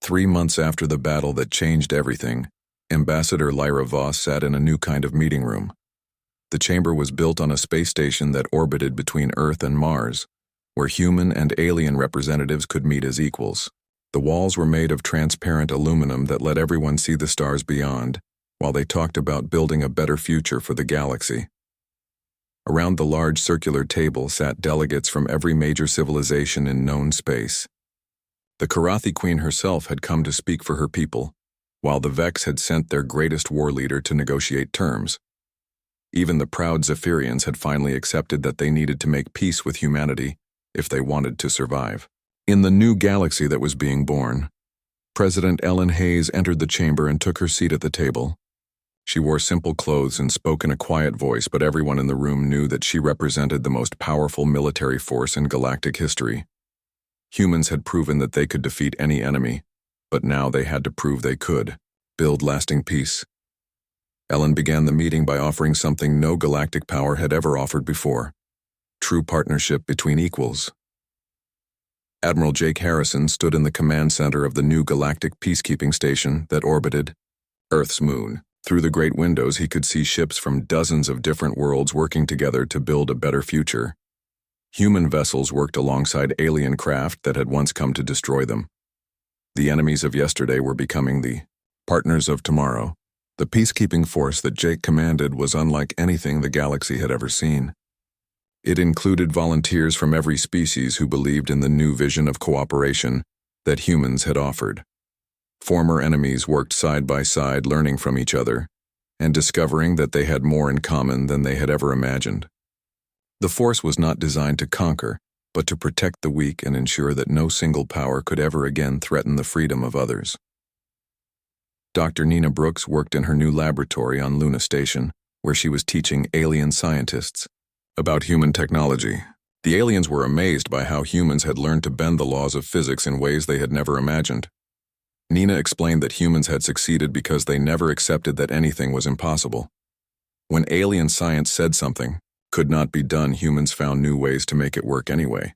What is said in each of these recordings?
3 months after the battle that changed everything, Ambassador Lyra Voss sat in a new kind of meeting room. The chamber was built on a space station that orbited between Earth and Mars, where human and alien representatives could meet as equals. The walls were made of transparent aluminum that let everyone see the stars beyond, while they talked about building a better future for the galaxy. Around the large circular table sat delegates from every major civilization in known space. The Karathi Queen herself had come to speak for her people, while the Vex had sent their greatest war leader to negotiate terms. Even the proud Zephyrians had finally accepted that they needed to make peace with humanity if they wanted to survive. In the new galaxy that was being born, President Ellen Hayes entered the chamber and took her seat at the table. She wore simple clothes and spoke in a quiet voice, but everyone in the room knew that she represented the most powerful military force in galactic history. Humans had proven that they could defeat any enemy, but now they had to prove they could build lasting peace. Ellen began the meeting by offering something no galactic power had ever offered before: true partnership between equals. Admiral Jake Harrison stood in the command center of the new galactic peacekeeping station that orbited Earth's moon. Through the great windows, he could see ships from dozens of different worlds working together to build a better future. Human vessels worked alongside alien craft that had once come to destroy them. The enemies of yesterday were becoming the partners of tomorrow. The peacekeeping force that Jake commanded was unlike anything the galaxy had ever seen. It included volunteers from every species who believed in the new vision of cooperation that humans had offered. Former enemies worked side by side, learning from each other and discovering that they had more in common than they had ever imagined. The force was not designed to conquer, but to protect the weak and ensure that no single power could ever again threaten the freedom of others. Dr. Nina Brooks worked in her new laboratory on Luna Station, where she was teaching alien scientists about human technology. The aliens were amazed by how humans had learned to bend the laws of physics in ways they had never imagined. Nina explained that humans had succeeded because they never accepted that anything was impossible. When alien science said something could not be done, humans found new ways to make it work anyway.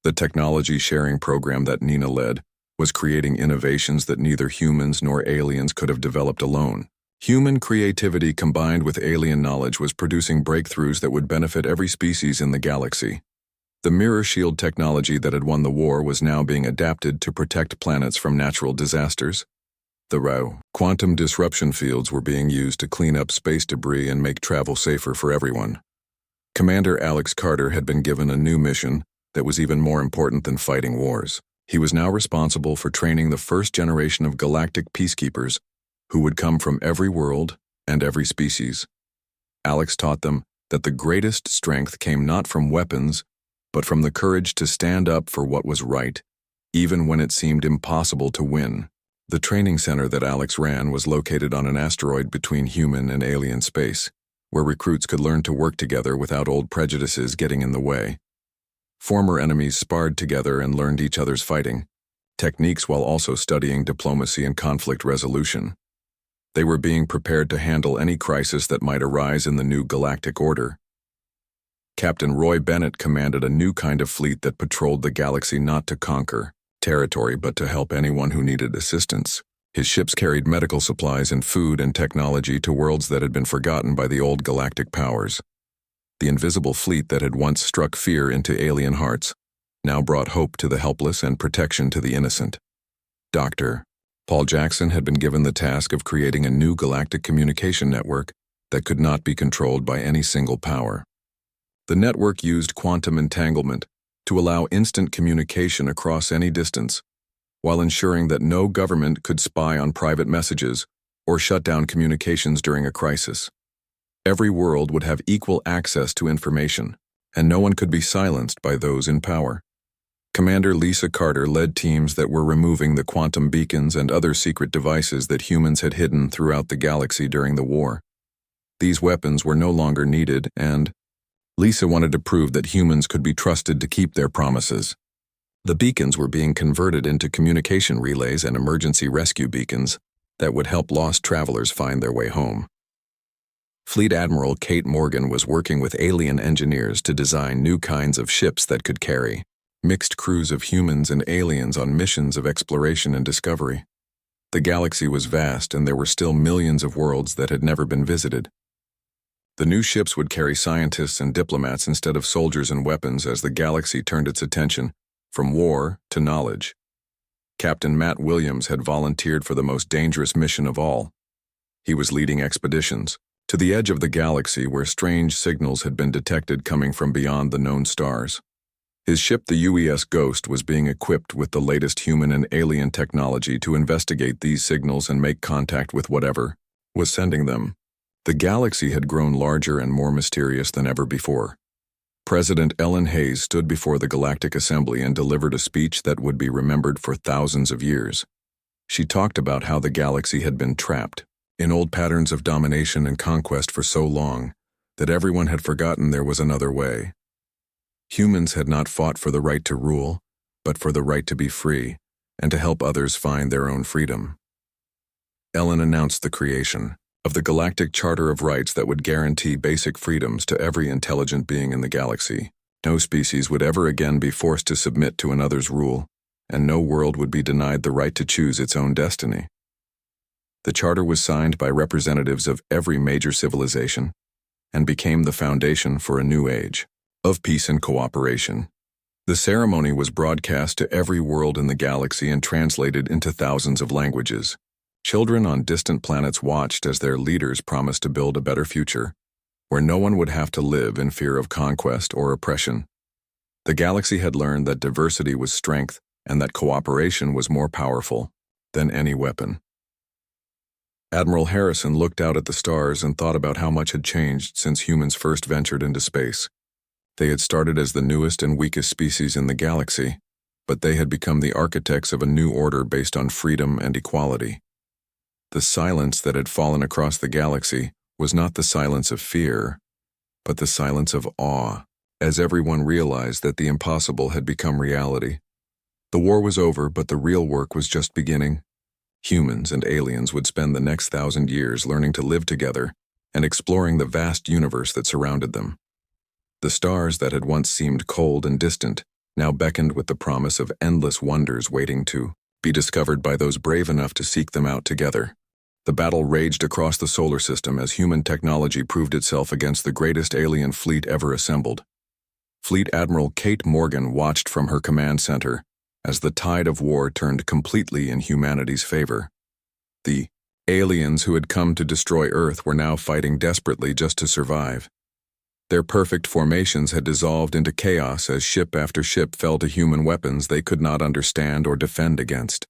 The technology sharing program that Nina led was creating innovations that neither humans nor aliens could have developed alone. Human creativity combined with alien knowledge was producing breakthroughs that would benefit every species in the galaxy. The mirror shield technology that had won the war was now being adapted to protect planets from natural disasters. The quantum disruption fields were being used to clean up space debris and make travel safer for everyone. Commander Alex Carter had been given a new mission that was even more important than fighting wars. He was now responsible for training the first generation of galactic peacekeepers who would come from every world and every species. Alex taught them that the greatest strength came not from weapons, but from the courage to stand up for what was right, even when it seemed impossible to win. The training center that Alex ran was located on an asteroid between human and alien space, where recruits could learn to work together without old prejudices getting in the way. Former enemies sparred together and learned each other's fighting techniques while also studying diplomacy and conflict resolution. They were being prepared to handle any crisis that might arise in the new galactic order. Captain Roy Bennett commanded a new kind of fleet that patrolled the galaxy not to conquer territory but to help anyone who needed assistance. His ships carried medical supplies and food and technology to worlds that had been forgotten by the old galactic powers. The invisible fleet that had once struck fear into alien hearts now brought hope to the helpless and protection to the innocent. Dr. Paul Jackson had been given the task of creating a new galactic communication network that could not be controlled by any single power. The network used quantum entanglement to allow instant communication across any distance, while ensuring that no government could spy on private messages or shut down communications during a crisis. Every world would have equal access to information, and no one could be silenced by those in power. Commander Lisa Carter led teams that were removing the quantum beacons and other secret devices that humans had hidden throughout the galaxy during the war. These weapons were no longer needed, and Lisa wanted to prove that humans could be trusted to keep their promises. The beacons were being converted into communication relays and emergency rescue beacons that would help lost travelers find their way home. Fleet Admiral Kate Morgan was working with alien engineers to design new kinds of ships that could carry mixed crews of humans and aliens on missions of exploration and discovery. The galaxy was vast, and there were still millions of worlds that had never been visited. The new ships would carry scientists and diplomats instead of soldiers and weapons as the galaxy turned its attention from war to knowledge. Captain Matt Williams had volunteered for the most dangerous mission of all. He was leading expeditions to the edge of the galaxy where strange signals had been detected coming from beyond the known stars. His ship, the UES Ghost, was being equipped with the latest human and alien technology to investigate these signals and make contact with whatever was sending them. The galaxy had grown larger and more mysterious than ever before. President Ellen Hayes stood before the Galactic Assembly and delivered a speech that would be remembered for thousands of years. She talked about how the galaxy had been trapped in old patterns of domination and conquest for so long that everyone had forgotten there was another way. Humans had not fought for the right to rule, but for the right to be free and to help others find their own freedom. Ellen announced the creation of the Galactic Charter of Rights that would guarantee basic freedoms to every intelligent being in the galaxy. No species would ever again be forced to submit to another's rule, and no world would be denied the right to choose its own destiny. The charter was signed by representatives of every major civilization and became the foundation for a new age of peace and cooperation. The ceremony was broadcast to every world in the galaxy and translated into thousands of languages. Children on distant planets watched as their leaders promised to build a better future, where no one would have to live in fear of conquest or oppression. The galaxy had learned that diversity was strength and that cooperation was more powerful than any weapon. Admiral Harrison looked out at the stars and thought about how much had changed since humans first ventured into space. They had started as the newest and weakest species in the galaxy, but they had become the architects of a new order based on freedom and equality. The silence that had fallen across the galaxy was not the silence of fear, but the silence of awe, as everyone realized that the impossible had become reality. The war was over, but the real work was just beginning. Humans and aliens would spend the next 1,000 years learning to live together and exploring the vast universe that surrounded them. The stars that had once seemed cold and distant now beckoned with the promise of endless wonders waiting to be discovered by those brave enough to seek them out together. The battle raged across the solar system as human technology proved itself against the greatest alien fleet ever assembled. Fleet Admiral Kate Morgan watched from her command center as the tide of war turned completely in humanity's favor. The aliens who had come to destroy Earth were now fighting desperately just to survive. Their perfect formations had dissolved into chaos as ship after ship fell to human weapons they could not understand or defend against.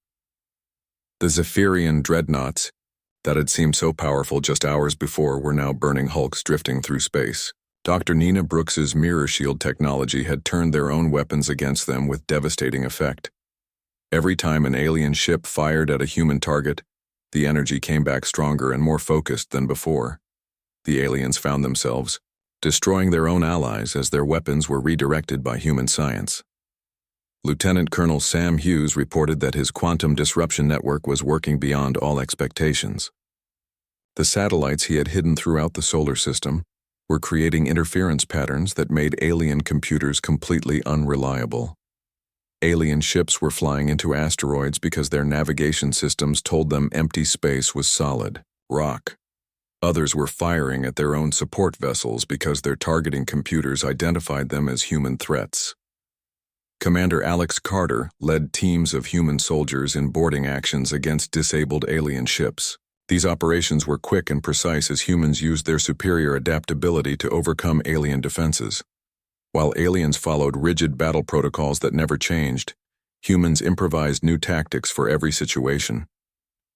The Zephyrian dreadnoughts that had seemed so powerful just hours before were now burning hulks drifting through space. Dr. Nina Brooks's mirror shield technology had turned their own weapons against them with devastating effect. Every time an alien ship fired at a human target, the energy came back stronger and more focused than before. The aliens found themselves destroying their own allies as their weapons were redirected by human science. Lieutenant Colonel Sam Hughes reported that his quantum disruption network was working beyond all expectations. The satellites he had hidden throughout the solar system were creating interference patterns that made alien computers completely unreliable. Alien ships were flying into asteroids because their navigation systems told them empty space was solid rock. Others were firing at their own support vessels because their targeting computers identified them as human threats. Commander Alex Carter led teams of human soldiers in boarding actions against disabled alien ships. These operations were quick and precise as humans used their superior adaptability to overcome alien defenses. While aliens followed rigid battle protocols that never changed, humans improvised new tactics for every situation.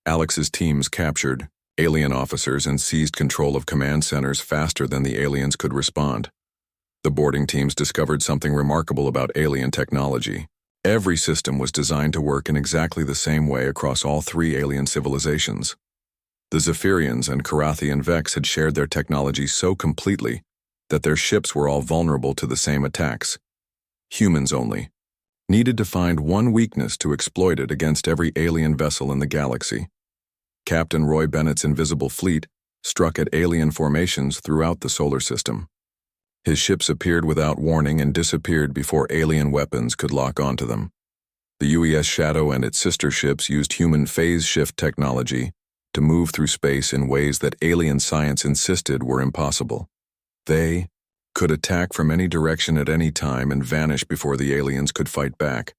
Alex's teams captured alien officers and seized control of command centers faster than the aliens could respond. The boarding teams discovered something remarkable about alien technology. Every system was designed to work in exactly the same way across all three alien civilizations. The Zephyrians and Karathian Vex had shared their technology so completely that their ships were all vulnerable to the same attacks. Humans only needed to find one weakness to exploit it against every alien vessel in the galaxy. Captain Roy Bennett's invisible fleet struck at alien formations throughout the solar system. His ships appeared without warning and disappeared before alien weapons could lock onto them. The UES Shadow and its sister ships used human phase shift technology to move through space in ways that alien science insisted were impossible. They could attack from any direction at any time and vanish before the aliens could fight back.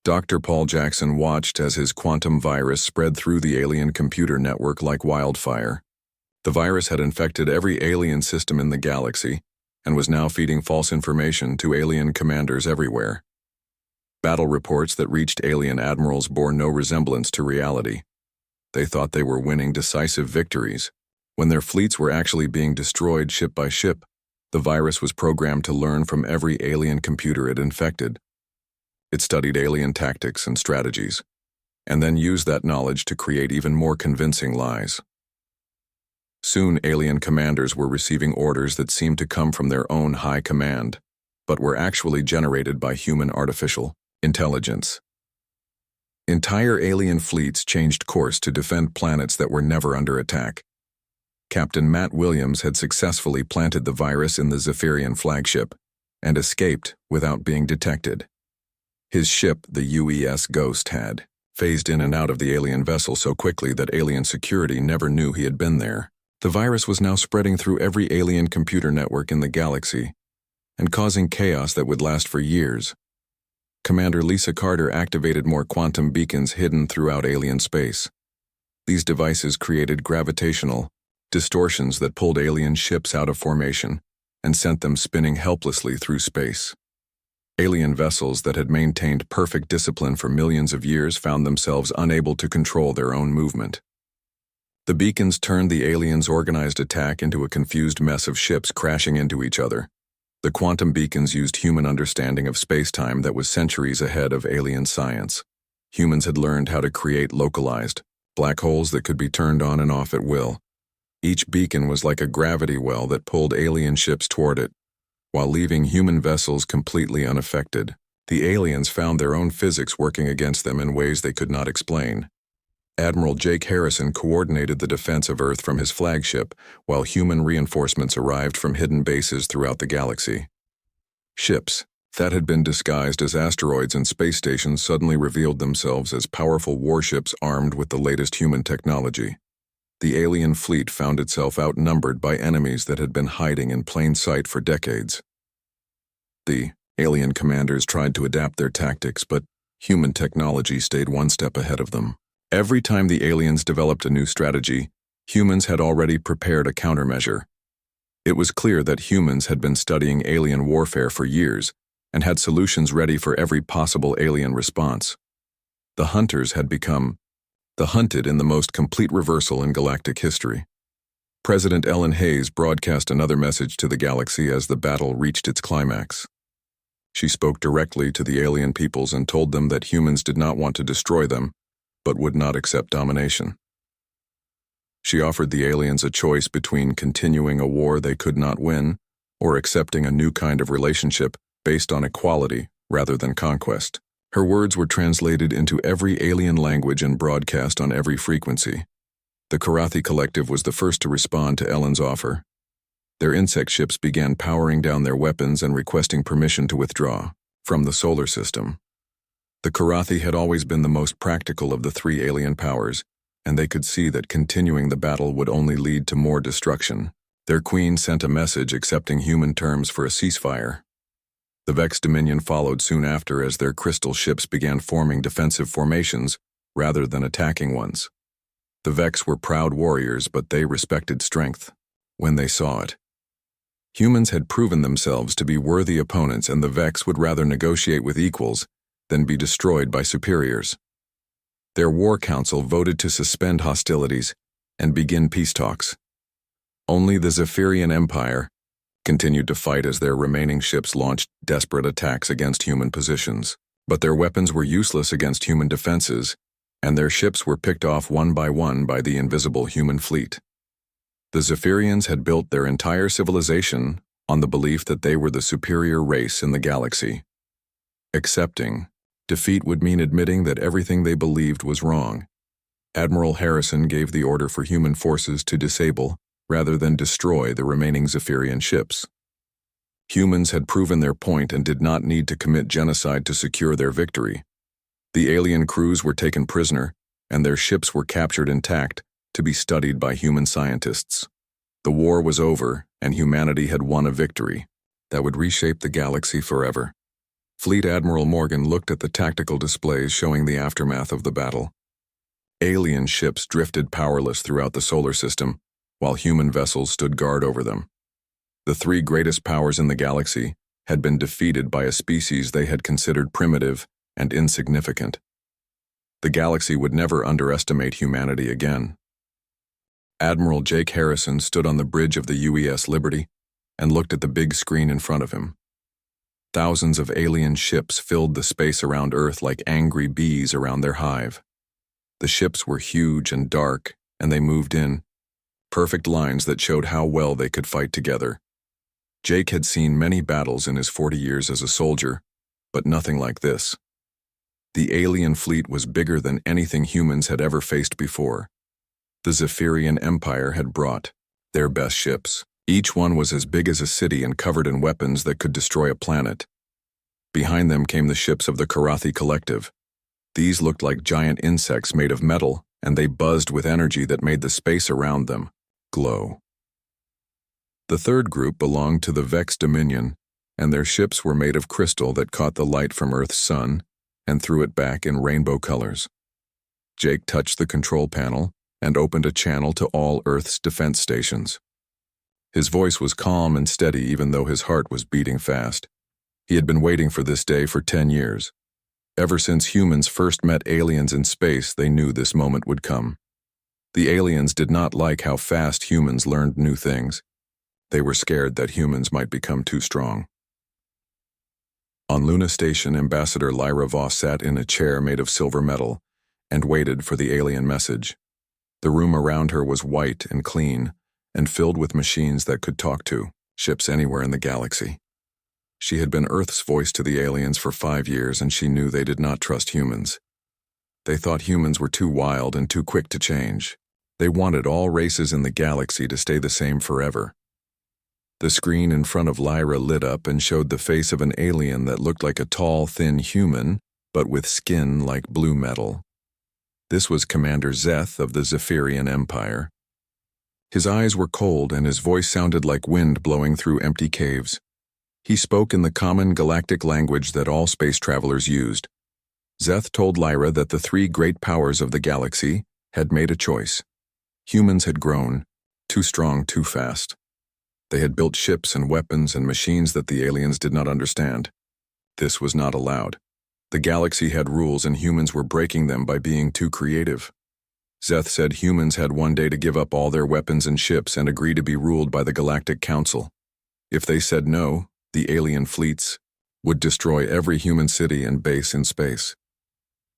Dr. Paul Jackson watched as his quantum virus spread through the alien computer network like wildfire. The virus had infected every alien system in the galaxy and was now feeding false information to alien commanders everywhere. Battle reports that reached alien admirals bore no resemblance to reality. They thought they were winning decisive victories, when their fleets were actually being destroyed ship by ship. The virus was programmed to learn from every alien computer it infected. It studied alien tactics and strategies, and then used that knowledge to create even more convincing lies. Soon, alien commanders were receiving orders that seemed to come from their own high command, but were actually generated by human artificial intelligence. Entire alien fleets changed course to defend planets that were never under attack. Captain Matt Williams had successfully planted the virus in the Zephyrian flagship and escaped without being detected. His ship, the UES Ghost, had phased in and out of the alien vessel so quickly that alien security never knew he had been there. The virus was now spreading through every alien computer network in the galaxy and causing chaos that would last for years. Commander Lisa Carter activated more quantum beacons hidden throughout alien space. These devices created gravitational distortions that pulled alien ships out of formation and sent them spinning helplessly through space. Alien vessels that had maintained perfect discipline for millions of years found themselves unable to control their own movement. The beacons turned the aliens' organized attack into a confused mess of ships crashing into each other. The quantum beacons used human understanding of space-time that was centuries ahead of alien science. Humans had learned how to create localized black holes that could be turned on and off at will. Each beacon was like a gravity well that pulled alien ships toward it, while leaving human vessels completely unaffected. The aliens found their own physics working against them in ways they could not explain. Admiral Jake Harrison coordinated the defense of Earth from his flagship, while human reinforcements arrived from hidden bases throughout the galaxy. Ships that had been disguised as asteroids and space stations suddenly revealed themselves as powerful warships armed with the latest human technology. The alien fleet found itself outnumbered by enemies that had been hiding in plain sight for decades. The alien commanders tried to adapt their tactics, but human technology stayed one step ahead of them. Every time the aliens developed a new strategy, humans had already prepared a countermeasure. It was clear that humans had been studying alien warfare for years and had solutions ready for every possible alien response. The hunters had become the hunted in the most complete reversal in galactic history. President Ellen Hayes broadcast another message to the galaxy as the battle reached its climax. She spoke directly to the alien peoples and told them that humans did not want to destroy them, but would not accept domination. She offered the aliens a choice between continuing a war they could not win or accepting a new kind of relationship based on equality rather than conquest. Her words were translated into every alien language and broadcast on every frequency. The Karathi Collective was the first to respond to Ellen's offer. Their insect ships began powering down their weapons and requesting permission to withdraw from the solar system. The Karathi had always been the most practical of the three alien powers, and they could see that continuing the battle would only lead to more destruction. Their queen sent a message accepting human terms for a ceasefire. The Vex Dominion followed soon after as their crystal ships began forming defensive formations rather than attacking ones. The Vex were proud warriors, but they respected strength when they saw it. Humans had proven themselves to be worthy opponents, and the Vex would rather negotiate with equals than be destroyed by superiors. Their war council voted to suspend hostilities and begin peace talks. Only the Zephyrian Empire continued to fight as their remaining ships launched desperate attacks against human positions. But their weapons were useless against human defenses, and their ships were picked off one by the invisible human fleet. The Zephyrians had built their entire civilization on the belief that they were the superior race in the galaxy. Accepting defeat would mean admitting that everything they believed was wrong. Admiral Harrison gave the order for human forces to disable rather than destroy the remaining Zephyrian ships. Humans had proven their point and did not need to commit genocide to secure their victory. The alien crews were taken prisoner, and their ships were captured intact to be studied by human scientists. The war was over, and humanity had won a victory that would reshape the galaxy forever. Fleet Admiral Morgan looked at the tactical displays showing the aftermath of the battle. Alien ships drifted powerless throughout the solar system, while human vessels stood guard over them. The three greatest powers in the galaxy had been defeated by a species they had considered primitive and insignificant. The galaxy would never underestimate humanity again. Admiral Jake Harrison stood on the bridge of the UES Liberty and looked at the big screen in front of him. Thousands of alien ships filled the space around Earth like angry bees around their hive. The ships were huge and dark, and they moved in perfect lines that showed how well they could fight together. Jake had seen many battles in his 40 years as a soldier, but nothing like this. The alien fleet was bigger than anything humans had ever faced before. The Zephyrian Empire had brought their best ships. Each one was as big as a city and covered in weapons that could destroy a planet. Behind them came the ships of the Karathi Collective. These looked like giant insects made of metal, and they buzzed with energy that made the space around them glow. The third group belonged to the Vex Dominion, and their ships were made of crystal that caught the light from Earth's sun and threw it back in rainbow colors. Jake touched the control panel and opened a channel to all Earth's defense stations. His voice was calm and steady even though his heart was beating fast. He had been waiting for this day for 10 years. Ever since humans first met aliens in space, they knew this moment would come. The aliens did not like how fast humans learned new things. They were scared that humans might become too strong. On Luna Station, Ambassador Lyra Voss sat in a chair made of silver metal and waited for the alien message. The room around her was white and clean and filled with machines that could talk to ships anywhere in the galaxy. She had been Earth's voice to the aliens for 5 years, and she knew they did not trust humans. They thought humans were too wild and too quick to change. They wanted all races in the galaxy to stay the same forever. The screen in front of Lyra lit up and showed the face of an alien that looked like a tall, thin human, but with skin like blue metal. This was Commander Zeth of the Zephyrian Empire. His eyes were cold and his voice sounded like wind blowing through empty caves. He spoke in the common galactic language that all space travelers used. Zeth told Lyra that the three great powers of the galaxy had made a choice. Humans had grown, too strong, too fast. They had built ships and weapons and machines that the aliens did not understand. This was not allowed. The galaxy had rules and humans were breaking them by being too creative. Zeth said humans had one day to give up all their weapons and ships and agree to be ruled by the Galactic Council. If they said no, the alien fleets would destroy every human city and base in space.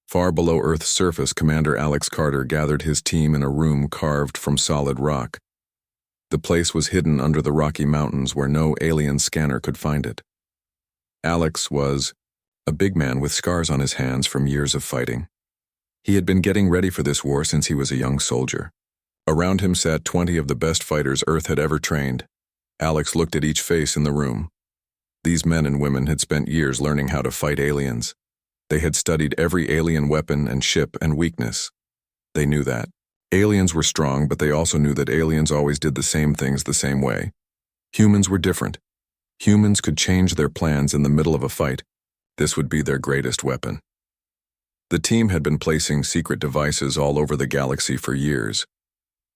Far below Earth's surface, Commander Alex Carter gathered his team in a room carved from solid rock. The place was hidden under the Rocky Mountains where no alien scanner could find it. Alex was a big man with scars on his hands from years of fighting. He had been getting ready for this war since he was a young soldier. Around him sat 20 of the best fighters Earth had ever trained. Alex looked at each face in the room. These men and women had spent years learning how to fight aliens. They had studied every alien weapon and ship and weakness. They knew that. Aliens were strong, but they also knew that aliens always did the same things the same way. Humans were different. Humans could change their plans in the middle of a fight. This would be their greatest weapon. The team had been placing secret devices all over the galaxy for years.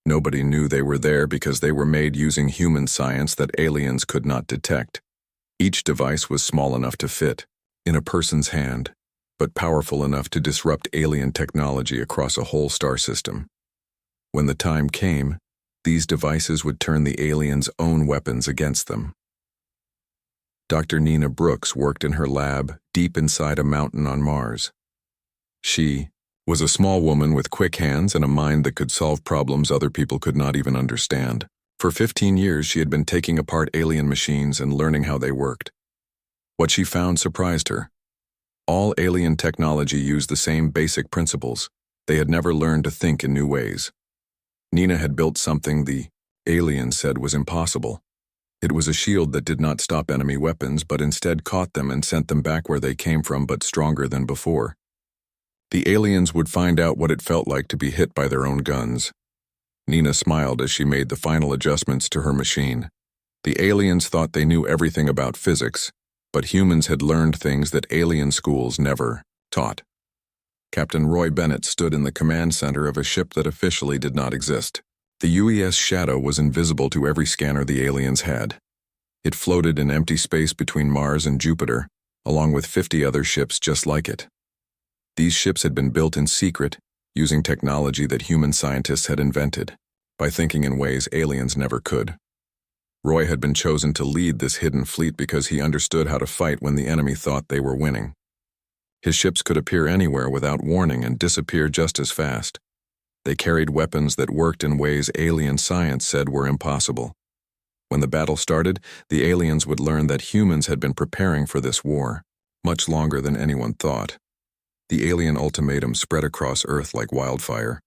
Nobody knew they were there because they were made using human science that aliens could not detect. Each device was small enough to fit in a person's hand, but powerful enough to disrupt alien technology across a whole star system. When the time came, these devices would turn the aliens' own weapons against them. Dr. Nina Brooks worked in her lab deep inside a mountain on Mars. She was a small woman with quick hands and a mind that could solve problems other people could not even understand. For 15 years, she had been taking apart alien machines and learning how they worked. What she found surprised her. All alien technology used the same basic principles. They had never learned to think in new ways. Nina had built something the aliens said was impossible. It was a shield that did not stop enemy weapons but instead caught them and sent them back where they came from, but stronger than before. The aliens would find out what it felt like to be hit by their own guns. Nina smiled as she made the final adjustments to her machine. The aliens thought they knew everything about physics, but humans had learned things that alien schools never taught. Captain Roy Bennett stood in the command center of a ship that officially did not exist. The UES Shadow was invisible to every scanner the aliens had. It floated in empty space between Mars and Jupiter, along with 50 other ships just like it. These ships had been built in secret, using technology that human scientists had invented, by thinking in ways aliens never could. Roy had been chosen to lead this hidden fleet because he understood how to fight when the enemy thought they were winning. His ships could appear anywhere without warning and disappear just as fast. They carried weapons that worked in ways alien science said were impossible. When the battle started, the aliens would learn that humans had been preparing for this war, much longer than anyone thought. The alien ultimatum spread across Earth like wildfire.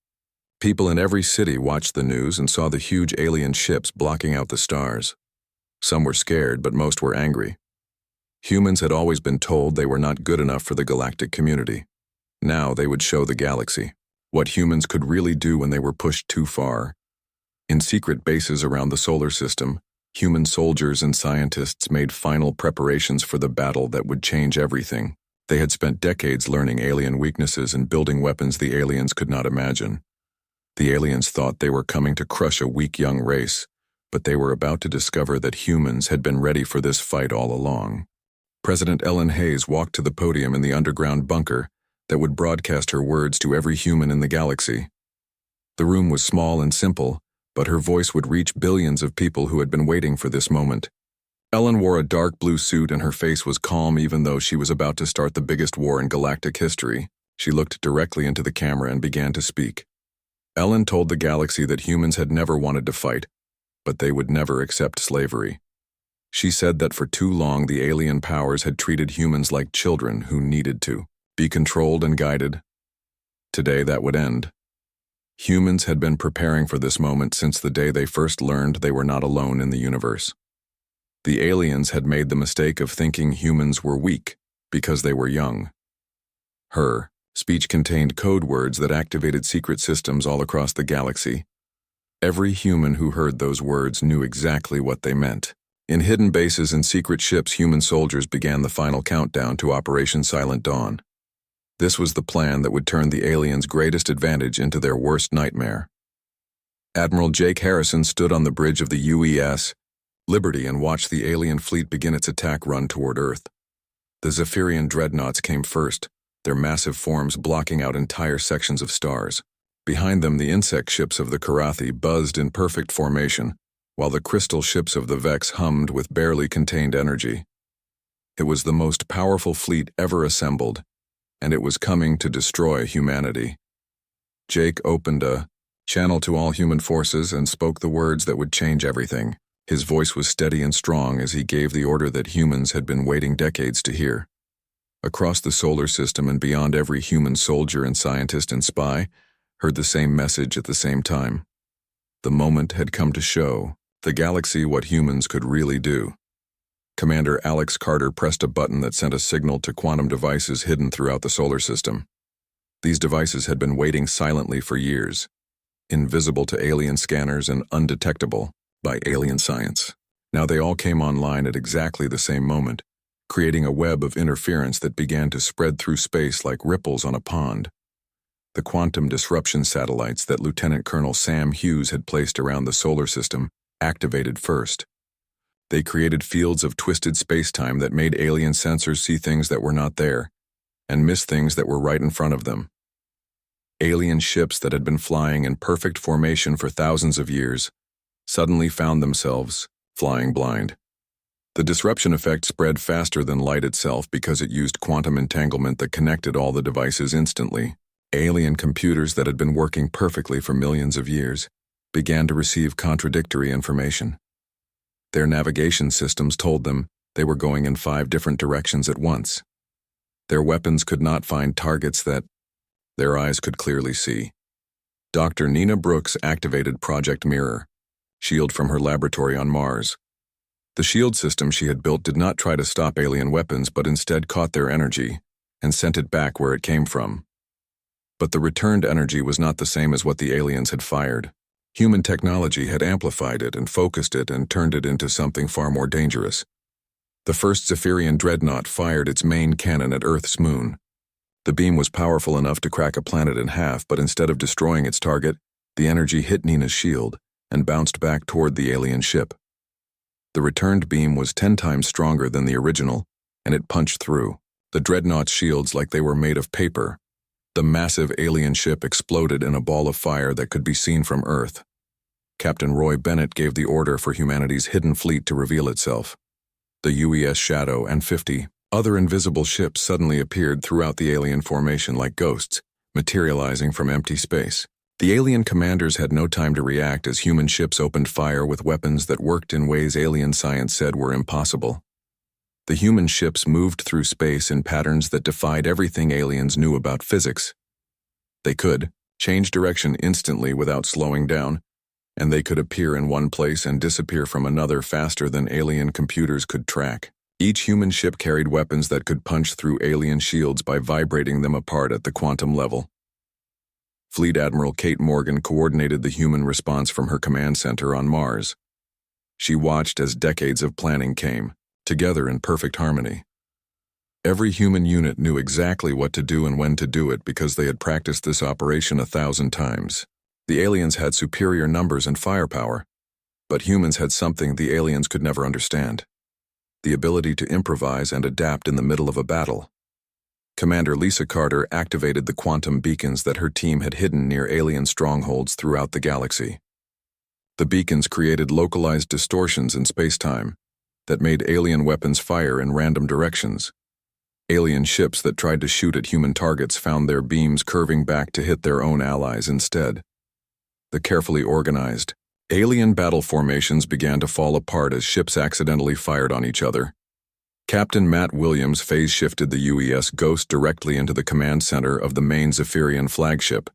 People in every city watched the news and saw the huge alien ships blocking out the stars. Some were scared, but most were angry. Humans had always been told they were not good enough for the galactic community. Now they would show the galaxy what humans could really do when they were pushed too far. In secret bases around the solar system, human soldiers and scientists made final preparations for the battle that would change everything. They had spent decades learning alien weaknesses and building weapons the aliens could not imagine. The aliens thought they were coming to crush a weak young race, but they were about to discover that humans had been ready for this fight all along. President Ellen Hayes walked to the podium in the underground bunker that would broadcast her words to every human in the galaxy. The room was small and simple, but her voice would reach billions of people who had been waiting for this moment. Ellen wore a dark blue suit and her face was calm even though she was about to start the biggest war in galactic history. She looked directly into the camera and began to speak. Ellen told the galaxy that humans had never wanted to fight, but they would never accept slavery. She said that for too long the alien powers had treated humans like children who needed to be controlled and guided. Today that would end. Humans had been preparing for this moment since the day they first learned they were not alone in the universe. The aliens had made the mistake of thinking humans were weak because they were young. Her speech contained code words that activated secret systems all across the galaxy. Every human who heard those words knew exactly what they meant. In hidden bases and secret ships, human soldiers began the final countdown to Operation Silent Dawn. This was the plan that would turn the aliens' greatest advantage into their worst nightmare. Admiral Jake Harrison stood on the bridge of the UES Liberty and watched the alien fleet begin its attack run toward Earth. The Zephyrian dreadnoughts came first, their massive forms blocking out entire sections of stars. Behind them, the insect ships of the Karathi buzzed in perfect formation, while the crystal ships of the Vex hummed with barely contained energy. It was the most powerful fleet ever assembled, and it was coming to destroy humanity. Jake opened a channel to all human forces and spoke the words that would change everything. His voice was steady and strong as he gave the order that humans had been waiting decades to hear. Across the solar system and beyond, every human soldier and scientist and spy heard the same message at the same time. The moment had come to show the galaxy what humans could really do. Commander Alex Carter pressed a button that sent a signal to quantum devices hidden throughout the solar system. These devices had been waiting silently for years, invisible to alien scanners and undetectable by alien science. Now they all came online at exactly the same moment, creating a web of interference that began to spread through space like ripples on a pond. The quantum disruption satellites that Lieutenant Colonel Sam Hughes had placed around the solar system activated first. They created fields of twisted space-time that made alien sensors see things that were not there, and miss things that were right in front of them. Alien ships that had been flying in perfect formation for thousands of years suddenly found themselves flying blind. The disruption effect spread faster than light itself because it used quantum entanglement that connected all the devices instantly. Alien computers that had been working perfectly for millions of years began to receive contradictory information. Their navigation systems told them they were going in 5 different directions at once. Their weapons could not find targets that their eyes could clearly see. Dr. Nina Brooks activated Project Mirror, shield from her laboratory on Mars. The shield system she had built did not try to stop alien weapons but instead caught their energy and sent it back where it came from. But the returned energy was not the same as what the aliens had fired. Human technology had amplified it and focused it and turned it into something far more dangerous. The first Zephyrian dreadnought fired its main cannon at Earth's moon. The beam was powerful enough to crack a planet in half, but instead of destroying its target, the energy hit Nina's shield and bounced back toward the alien ship. The returned beam was 10 times stronger than the original, and it punched through the dreadnought's shields like they were made of paper. The massive alien ship exploded in a ball of fire that could be seen from Earth. Captain Roy Bennett gave the order for humanity's hidden fleet to reveal itself. The UES Shadow and 50 other invisible ships suddenly appeared throughout the alien formation like ghosts, materializing from empty space. The alien commanders had no time to react as human ships opened fire with weapons that worked in ways alien science said were impossible. The human ships moved through space in patterns that defied everything aliens knew about physics. They could change direction instantly without slowing down, and they could appear in one place and disappear from another faster than alien computers could track. Each human ship carried weapons that could punch through alien shields by vibrating them apart at the quantum level. Fleet Admiral Kate Morgan coordinated the human response from her command center on Mars. She watched as decades of planning came together in perfect harmony. Every human unit knew exactly what to do and when to do it because they had practiced this operation 1,000 times. The aliens had superior numbers and firepower, but humans had something the aliens could never understand: the ability to improvise and adapt in the middle of a battle. Commander Lisa Carter activated the quantum beacons that her team had hidden near alien strongholds throughout the galaxy. The beacons created localized distortions in space-time that made alien weapons fire in random directions. Alien ships that tried to shoot at human targets found their beams curving back to hit their own allies instead. The carefully organized alien battle formations began to fall apart as ships accidentally fired on each other. Captain Matt Williams phase-shifted the UES Ghost directly into the command center of the main Zephyrian flagship.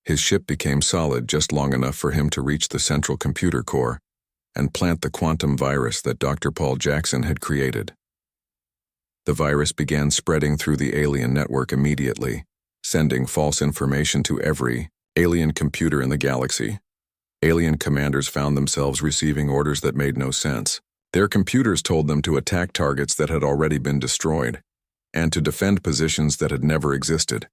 His ship became solid just long enough for him to reach the central computer core and plant the quantum virus that Dr. Paul Jackson had created. The virus began spreading through the alien network immediately, sending false information to every alien computer in the galaxy. Alien commanders found themselves receiving orders that made no sense. Their computers told them to attack targets that had already been destroyed, and to defend positions that had never existed.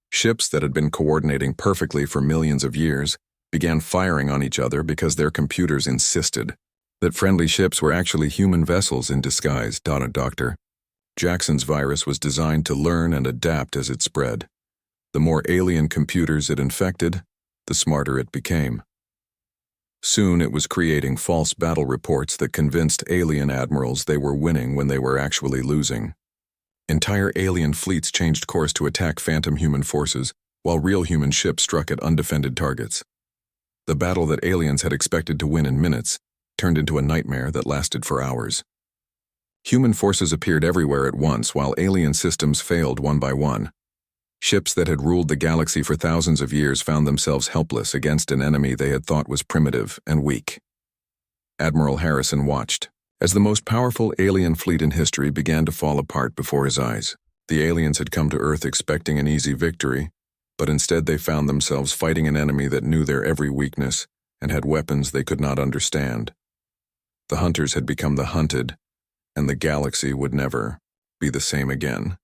Ships that had been coordinating perfectly for millions of years began firing on each other because their computers insisted that friendly ships were actually human vessels in disguise. Dr. Jackson's virus was designed to learn and adapt as it spread. The more alien computers it infected, the smarter it became. Soon it was creating false battle reports that convinced alien admirals they were winning when they were actually losing. Entire alien fleets changed course to attack phantom human forces, while real human ships struck at undefended targets. The battle that aliens had expected to win in minutes turned into a nightmare that lasted for hours. Human forces appeared everywhere at once while alien systems failed one by one. Ships that had ruled the galaxy for thousands of years found themselves helpless against an enemy they had thought was primitive and weak. Admiral Harrison watched as the most powerful alien fleet in history began to fall apart before his eyes. The aliens had come to Earth expecting an easy victory, but instead they found themselves fighting an enemy that knew their every weakness and had weapons they could not understand. The hunters had become the hunted, and the galaxy would never be the same again.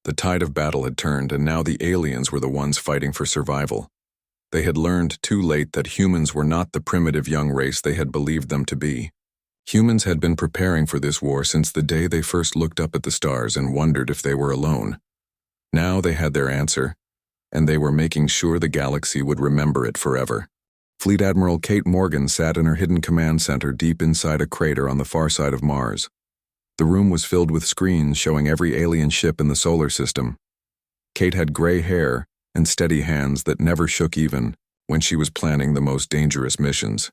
The tide of battle had turned, and now the aliens were the ones fighting for survival. They had learned too late that humans were not the primitive young race they had believed them to be. Humans had been preparing for this war since the day they first looked up at the stars and wondered if they were alone. Now they had their answer, and they were making sure the galaxy would remember it forever. Fleet Admiral Kate Morgan sat in her hidden command center deep inside a crater on the far side of Mars. The room was filled with screens showing every alien ship in the solar system. Kate had gray hair and steady hands that never shook even when she was planning the most dangerous missions.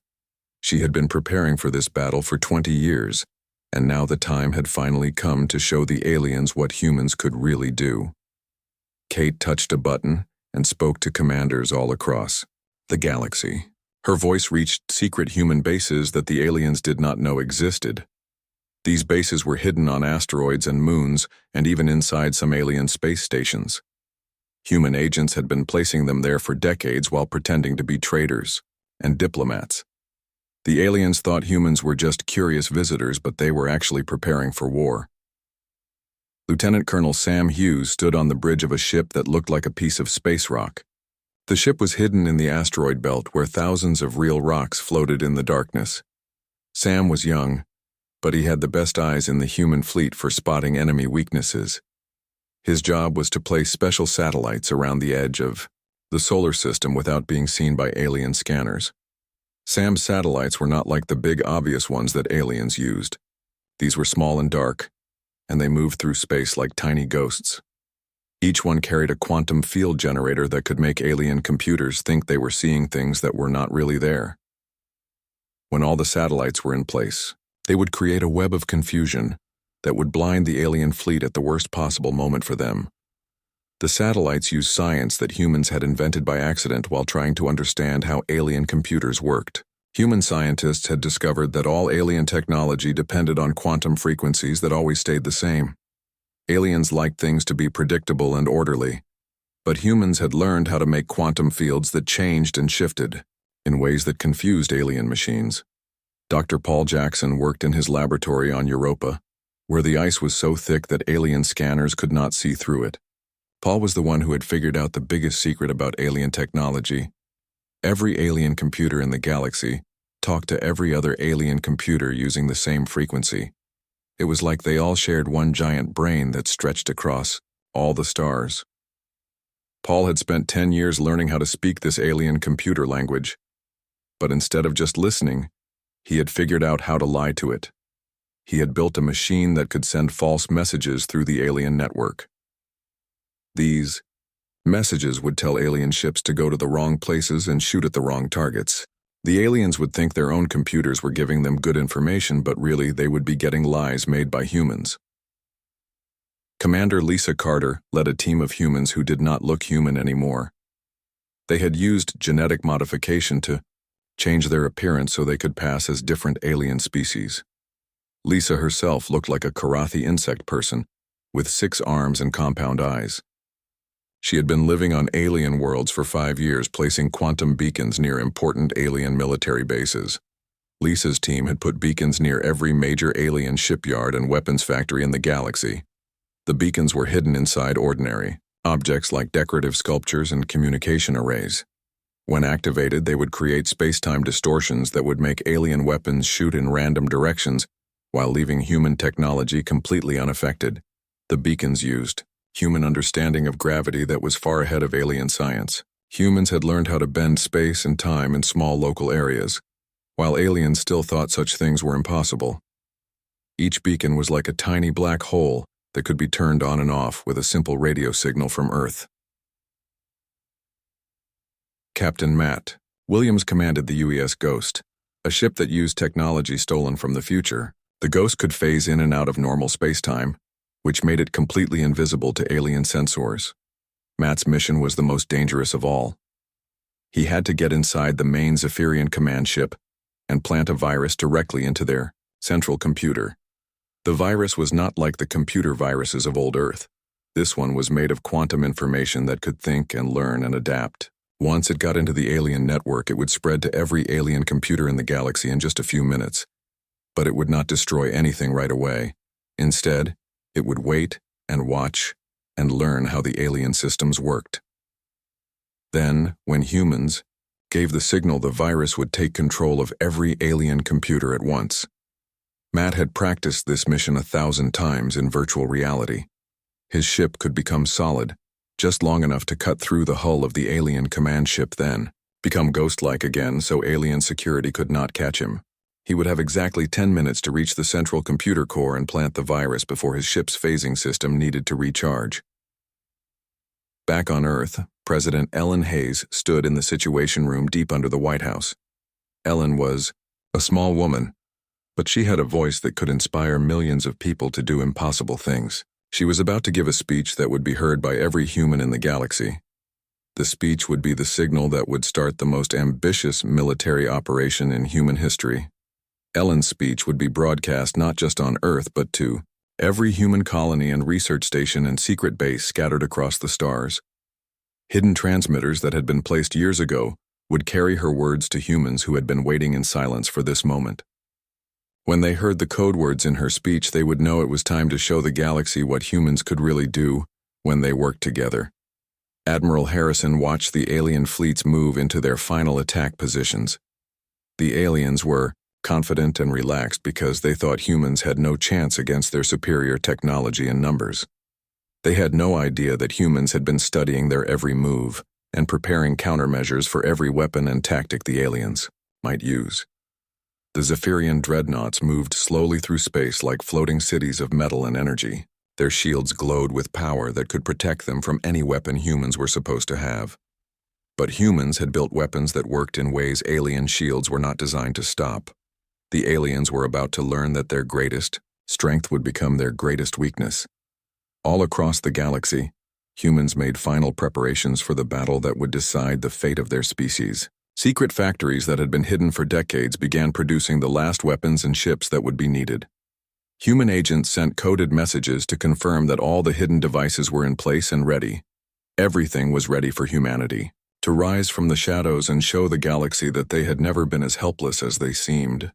She had been preparing for this battle for 20 years, and now the time had finally come to show the aliens what humans could really do. Kate touched a button and spoke to commanders all across the galaxy. Her voice reached secret human bases that the aliens did not know existed. These bases were hidden on asteroids and moons, and even inside some alien space stations. Human agents had been placing them there for decades while pretending to be traders and diplomats. The aliens thought humans were just curious visitors, but they were actually preparing for war. Lieutenant Colonel Sam Hughes stood on the bridge of a ship that looked like a piece of space rock. The ship was hidden in the asteroid belt where thousands of real rocks floated in the darkness. Sam was young, but he had the best eyes in the human fleet for spotting enemy weaknesses. His job was to place special satellites around the edge of the solar system without being seen by alien scanners. Sam's satellites were not like the big obvious ones that aliens used. These were small and dark, and they moved through space like tiny ghosts. Each one carried a quantum field generator that could make alien computers think they were seeing things that were not really there. When all the satellites were in place, they would create a web of confusion that would blind the alien fleet at the worst possible moment for them. The satellites used science that humans had invented by accident while trying to understand how alien computers worked. Human scientists had discovered that all alien technology depended on quantum frequencies that always stayed the same. Aliens liked things to be predictable and orderly, but humans had learned how to make quantum fields that changed and shifted in ways that confused alien machines. Dr. Paul Jackson worked in his laboratory on Europa, where the ice was so thick that alien scanners could not see through it. Paul was the one who had figured out the biggest secret about alien technology. Every alien computer in the galaxy talked to every other alien computer using the same frequency. It was like they all shared one giant brain that stretched across all the stars. Paul had spent 10 years learning how to speak this alien computer language, but instead of just listening, he had figured out how to lie to it. He had built a machine that could send false messages through the alien network. These messages would tell alien ships to go to the wrong places and shoot at the wrong targets. The aliens would think their own computers were giving them good information, but really they would be getting lies made by humans. Commander Lisa Carter led a team of humans who did not look human anymore. They had used genetic modification to change their appearance so they could pass as different alien species. Lisa herself looked like a Karathi insect person, with 6 arms and compound eyes. She had been living on alien worlds for 5 years, placing quantum beacons near important alien military bases. Lisa's team had put beacons near every major alien shipyard and weapons factory in the galaxy. The beacons were hidden inside ordinary objects like decorative sculptures and communication arrays. When activated, they would create space-time distortions that would make alien weapons shoot in random directions while leaving human technology completely unaffected. The beacons used human understanding of gravity that was far ahead of alien science. Humans had learned how to bend space and time in small local areas, while aliens still thought such things were impossible. Each beacon was like a tiny black hole that could be turned on and off with a simple radio signal from Earth. Captain Matt Williams commanded the UES Ghost, a ship that used technology stolen from the future. The Ghost could phase in and out of normal space-time, which made it completely invisible to alien sensors. Matt's mission was the most dangerous of all. He had to get inside the main Zephyrian command ship and plant a virus directly into their central computer. The virus was not like the computer viruses of old Earth. This one was made of quantum information that could think and learn and adapt. Once it got into the alien network, it would spread to every alien computer in the galaxy in just a few minutes. But it would not destroy anything right away. Instead, it would wait and watch and learn how the alien systems worked. Then, when humans gave the signal, the virus would take control of every alien computer at once. Matt had practiced this mission 1,000 times in virtual reality. His ship could become solid, just long enough to cut through the hull of the alien command ship, then become ghost-like again so alien security could not catch him. He would have exactly 10 minutes to reach the central computer core and plant the virus before his ship's phasing system needed to recharge. Back on Earth, President Ellen Hayes stood in the Situation Room deep under the White House. Ellen was a small woman, but she had a voice that could inspire millions of people to do impossible things. She was about to give a speech that would be heard by every human in the galaxy. The speech would be the signal that would start the most ambitious military operation in human history. Ellen's speech would be broadcast not just on Earth but to every human colony and research station and secret base scattered across the stars. Hidden transmitters that had been placed years ago would carry her words to humans who had been waiting in silence for this moment. When they heard the code words in her speech, they would know it was time to show the galaxy what humans could really do when they worked together. Admiral Harrison watched the alien fleets move into their final attack positions. The aliens were confident and relaxed because they thought humans had no chance against their superior technology and numbers. They had no idea that humans had been studying their every move and preparing countermeasures for every weapon and tactic the aliens might use. The Zephyrian dreadnoughts moved slowly through space like floating cities of metal and energy. Their shields glowed with power that could protect them from any weapon humans were supposed to have. But humans had built weapons that worked in ways alien shields were not designed to stop. The aliens were about to learn that their greatest strength would become their greatest weakness. All across the galaxy, humans made final preparations for the battle that would decide the fate of their species. Secret factories that had been hidden for decades began producing the last weapons and ships that would be needed. Human agents sent coded messages to confirm that all the hidden devices were in place and ready. Everything was ready for humanity to rise from the shadows and show the galaxy that they had never been as helpless as they seemed.